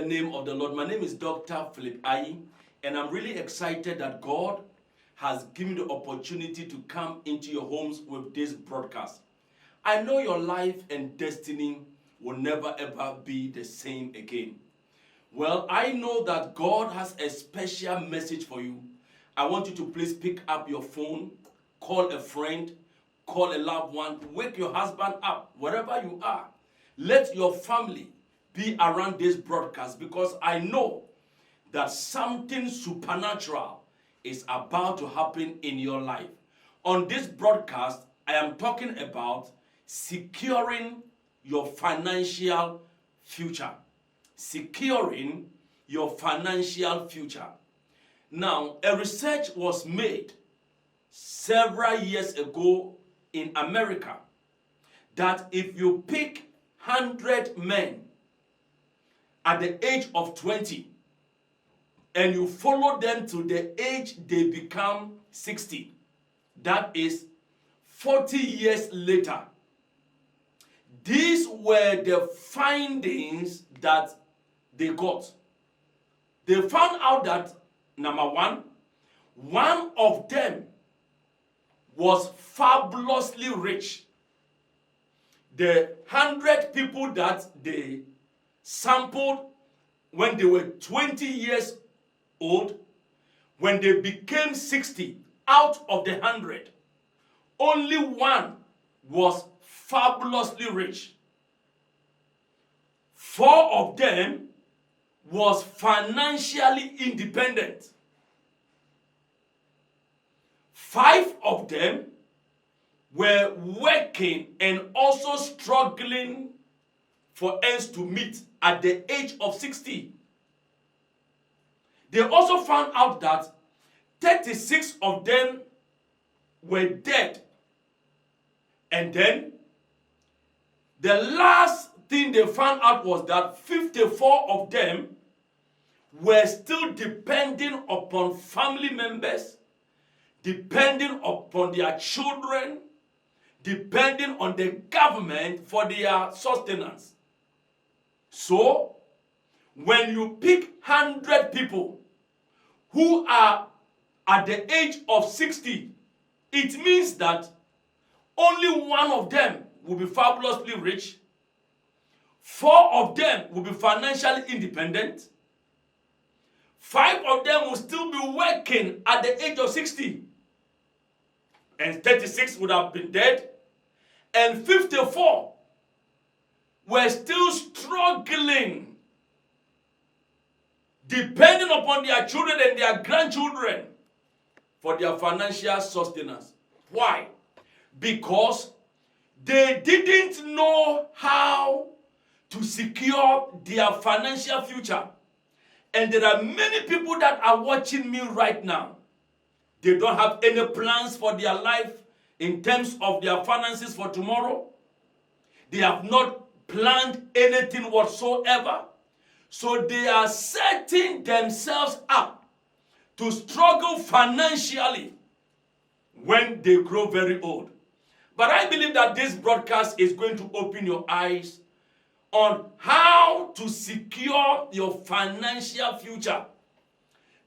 name of the Lord. My name is Dr. Philip Aryee, and I'm really excited that God has given the opportunity to come into your homes with this broadcast. I know your life and destiny will never ever be the same again. Well, I know that God has a special message for you. I want you to please pick up your phone, call a friend, call a loved one, wake your husband up, wherever you are. Let your family be around this broadcast, because I know that something supernatural is about to happen in your life. On this broadcast, I am talking about securing your financial future. Securing your financial future. Now, a research was made several years ago in America that if you pick 100 men at the age of 20 and you follow them to the age they become 60, that is 40 years later, these were the findings that they got. They found out that, number one of them was fabulously rich. The 100 people that they sampled when they were 20 years old, when they became 60, out of the 100, only one was fabulously rich. 4 of them was financially independent. 5 of them were working and also struggling for ends to meet at the age of 60. They also found out that 36 of them were dead. And then the last thing they found out was that 54 of them were still depending upon family members, depending upon their children, depending on the government for their sustenance. So, when you pick 100 people who are at the age of 60, it means that only one of them will be fabulously rich, 4 of them will be financially independent, 5 of them will still be working at the age of 60, and 36 would have been dead, and 54 were still struggling, depending upon their children and their grandchildren for their financial sustenance. Why? Because they didn't know how to secure their financial future. And there are many people that are watching me right now. They don't have any plans for their life in terms of their finances for tomorrow. They have not planned anything whatsoever. So they are setting themselves up to struggle financially when they grow very old. But I believe that this broadcast is going to open your eyes on how to secure your financial future.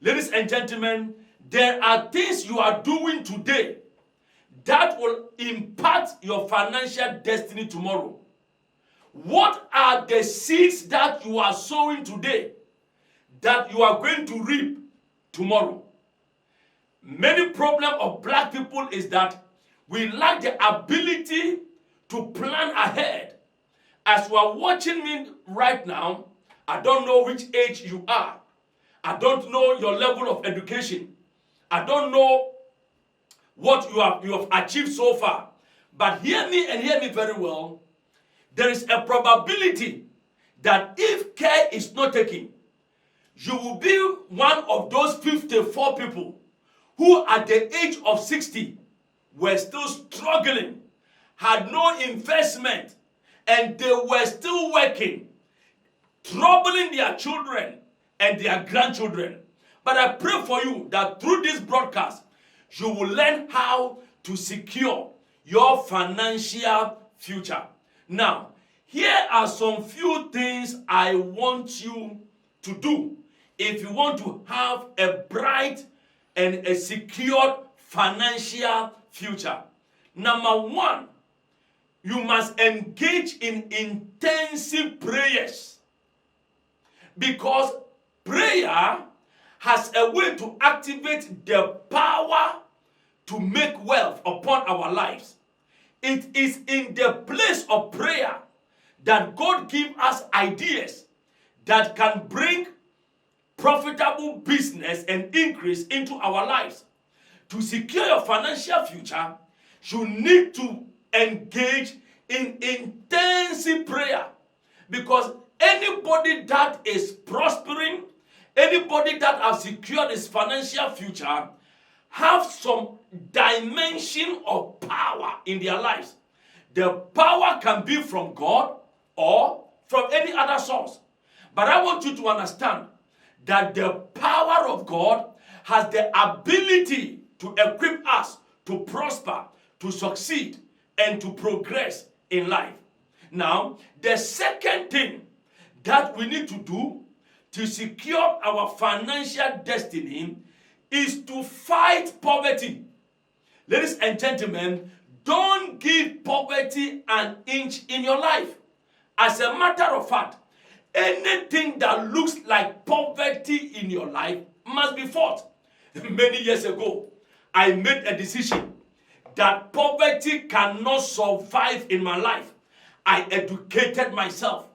Ladies and gentlemen, there are things you are doing today that will impact your financial destiny tomorrow. What are the seeds that you are sowing today that you are going to reap tomorrow? Many problem of black people is that we lack the ability to plan ahead. As you are watching me right now, I don't know which age you are. I don't know your level of education. I don't know what you have achieved so far. But hear me and hear me very well. There is a probability that if care is not taken, you will be one of those 54 people who at the age of 60 were still struggling, had no investment, and they were still working, troubling their children and their grandchildren. But I pray for you that through this broadcast, you will learn how to secure your financial future. Now, here are some few things I want you to do if you want to have a bright and a secured financial future. Number one, you must engage in intensive prayers, because prayer has a way to activate the power to make wealth upon our lives. It is in the place of prayer that God gives us ideas that can bring profitable business and increase into our lives. To secure your financial future, you need to engage in intensive prayer, because anybody that is prospering, anybody that has secured his financial future, have some dimension of power in their lives. The power can be from God or from any other source. But I want you to understand that the power of God has the ability to equip us to prosper, to succeed, and to progress in life. Now, the second thing that we need to do to secure our financial destiny is to fight poverty. Ladies and gentlemen, don't give poverty an inch in your life. As a matter of fact, anything that looks like poverty in your life must be fought. Many years ago, I made a decision that poverty cannot survive in my life. I educated myself.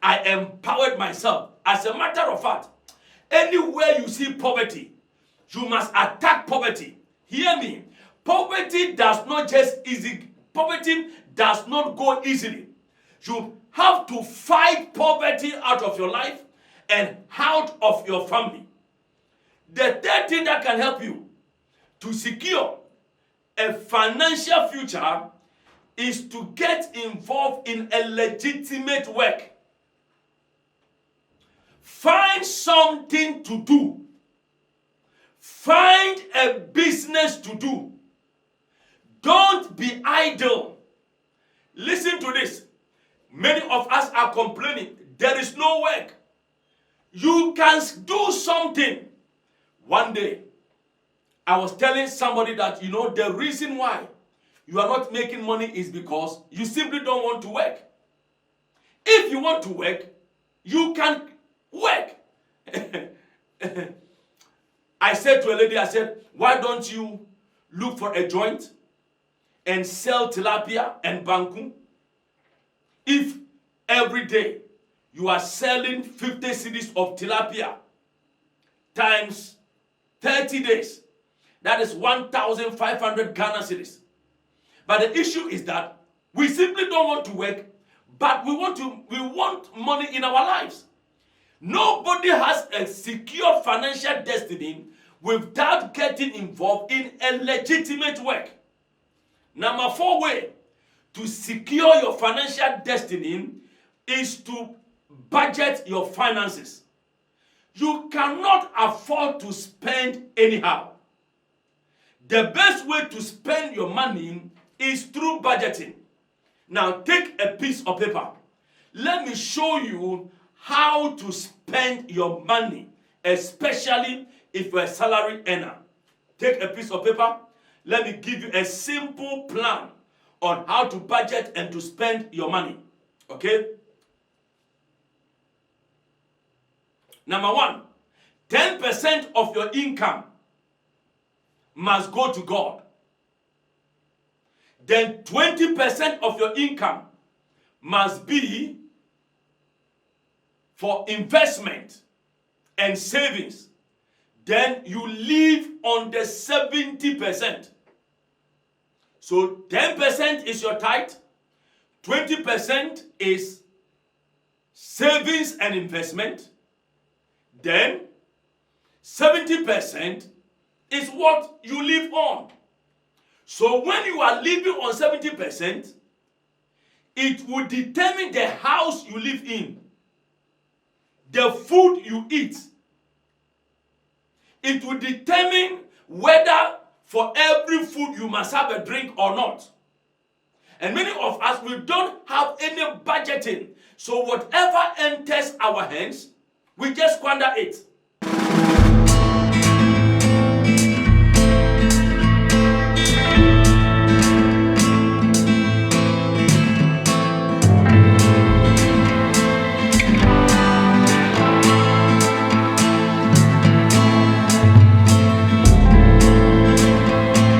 I empowered myself. As a matter of fact, anywhere you see poverty, you must attack poverty. Hear me. Poverty does not go easily. You have to fight poverty out of your life and out of your family. The third thing that can help you to secure a financial future is to get involved in a legitimate work. Find something to do. Find a business to do. Don't be idle. Listen to this. Many of us are complaining there is no work. You can do something. One day, I was telling somebody that, the reason why you are not making money is because you simply don't want to work. If you want to work, you can work. I said to a lady, why don't you look for a joint and sell tilapia and banku? If every day you are selling 50 cedis of tilapia times 30 days, that is 1,500 Ghana cedis. But the issue is that we simply don't want to work, but we want money in our lives. Nobody has a secure financial destiny without getting involved in a legitimate work. Number 4 way to secure your financial destiny is to budget your finances. You cannot afford to spend anyhow. The best way to spend your money is through budgeting. Now take a piece of paper. Let me show you how to spend your money, especially if you're a salary earner. Take a piece of paper. Let me give you a simple plan on how to budget and to spend your money. Okay? Number 1, 10% of your income must go to God. Then 20% of your income must be for investment and savings. Then you live on the 70%. So 10% is your tithe, 20% is savings and investment, then 70% is what you live on. So when you are living on 70%, it will determine the house you live in, the food you eat. It will determine whether for every food you must have a drink or not. And many of us, we don't have any budgeting. So whatever enters our hands, We just squander it.